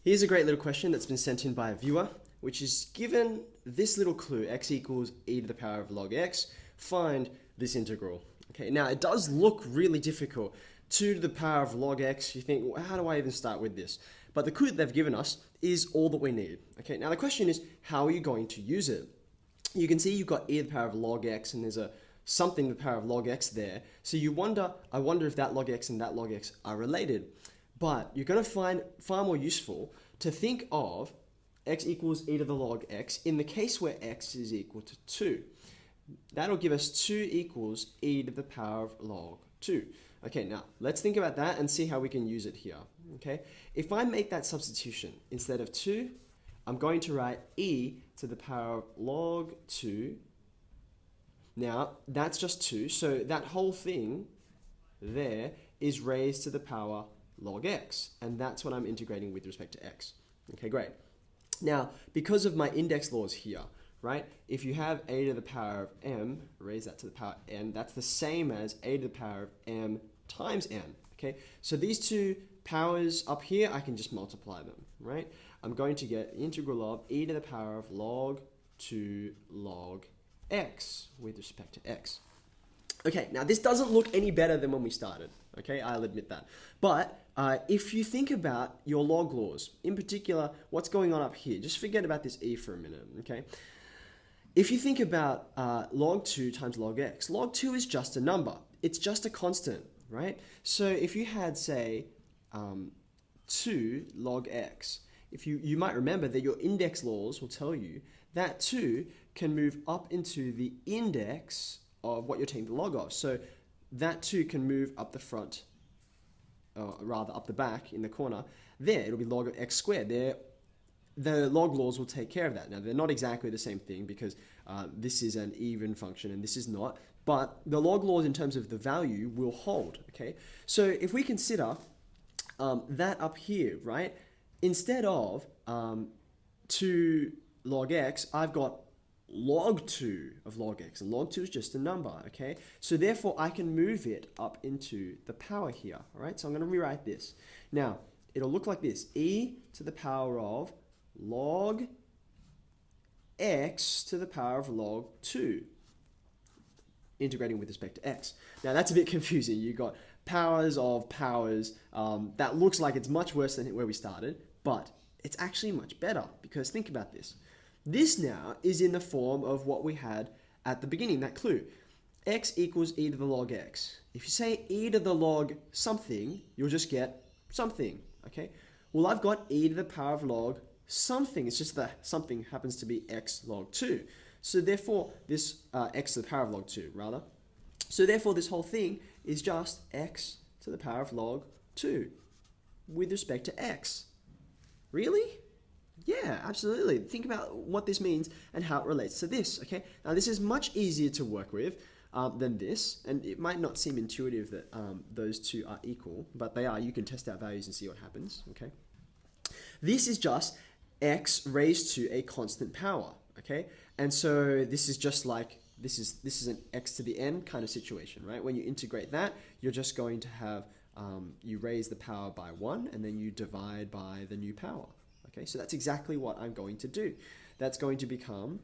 Here's a great little question that's been sent in by a viewer, which is given this little clue, x equals e to the power of log x, find this integral. Okay, now it does look really difficult. 2 to the power of log x, you think, well, how do I even start with this? But the clue that they've given us is all that we need. Okay, now the question is, how are you going to use it? You can see you've got e to the power of log x, and there's a something to the power of log x there. So you wonder, I wonder if that log x and that log x are related. But you're going to find far more useful to think of x equals e to the log x in the case where x is equal to 2. That'll give us 2 equals e to the power of log 2. Okay, now let's think about that and see how we can use it here. Okay, if I make that substitution, instead of 2, I'm going to write e to the power of log 2. Now, that's just 2, so that whole thing there is raised to the power log x, and that's what I'm integrating with respect to x. Okay, great. Now, because of my index laws here, right, if you have a to the power of m, raise that to the power n, that's the same as a to the power of m times n, okay? So these two powers up here, I can just multiply them, right? I'm going to get the integral of e to the power of log 2 log x with respect to x. Okay, now this doesn't look any better than when we started, okay? I'll admit that. But if you think about your log laws, in particular, what's going on up here, just forget about this e for a minute, okay? If you think about log 2 times log x, log 2 is just a number. It's just a constant, right? So if you had, say, 2 log x, if you might remember that your index laws will tell you that 2 can move up into the index of what you're taking the log of. So that 2 can move up the front, rather up the back in the corner. There, it'll be log of x squared. There, the log laws will take care of that. Now, they're not exactly the same thing because this is an even function and this is not. But the log laws in terms of the value will hold, okay? So if we consider that up here, right? Instead of 2 log x, I've got log 2 of log x, and log 2 is just a number, okay? So therefore, I can move it up into the power here, all right? So I'm going to rewrite this. Now, it'll look like this, e to the power of log x to the power of log 2, integrating with respect to x. Now, that's a bit confusing. You've got powers of powers. That looks like it's much worse than where we started, but it's actually much better because think about this. This now is in the form of what we had at the beginning, that clue. X equals e to the log x. If you say e to the log something, you'll just get something, okay? Well, I've got e to the power of log something. It's just that something happens to be x log 2. So therefore, this x to the power of log 2, rather. So therefore, this whole thing is just x to the power of log 2 with respect to x. Really? Yeah, absolutely. Think about what this means and how it relates to this, okay? Now, this is much easier to work with than this, and it might not seem intuitive that those two are equal, but they are. You can test out values and see what happens, okay? This is just x raised to a constant power, okay? And so this is just like, this is an x to the n kind of situation, right? When you integrate that, you're just going to have, you raise the power by 1, and then you divide by the new power. Okay, so that's exactly what I'm going to do. That's going to become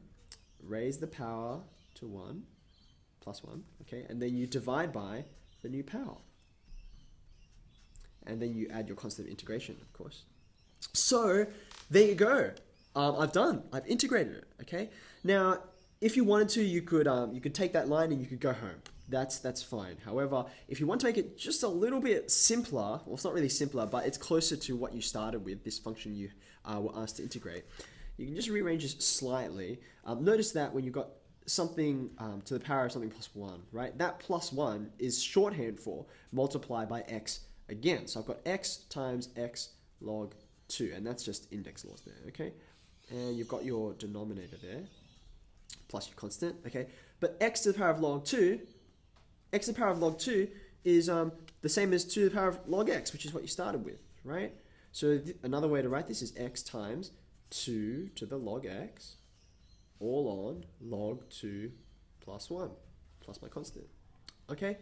raise the power to 1 plus 1, okay, and then you divide by the new power. And then you add your constant of integration, of course. So there you go. I've integrated it, okay? Now, if you wanted to, you could take that line and you could go home. That's fine. However, if you want to make it just a little bit simpler, well, it's not really simpler, but it's closer to what you started with, this function you were asked to integrate, you can just rearrange this slightly. Notice that when you've got something to the power of something plus 1, right? That plus 1 is shorthand for multiply by x again. So I've got x times x log 2, and that's just index laws there, okay? And you've got your denominator there, plus your constant, okay? But x to the power of log 2, x to the power of log 2 is the same as 2 to the power of log x, which is what you started with, right? So another way to write this is x times 2 to the log x, all on log 2 plus 1, plus my constant. Okay?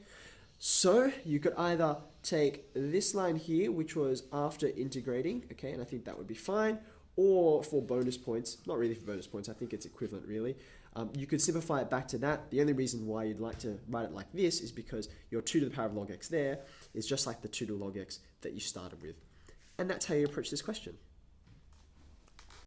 So you could either take this line here, which was after integrating, okay, and I think that would be fine, or for bonus points, not really for bonus points, I think it's equivalent really. You could simplify it back to that. The only reason why you'd like to write it like this is because your 2 to the power of log x there is just like the 2 to log x that you started with. And that's how you approach this question.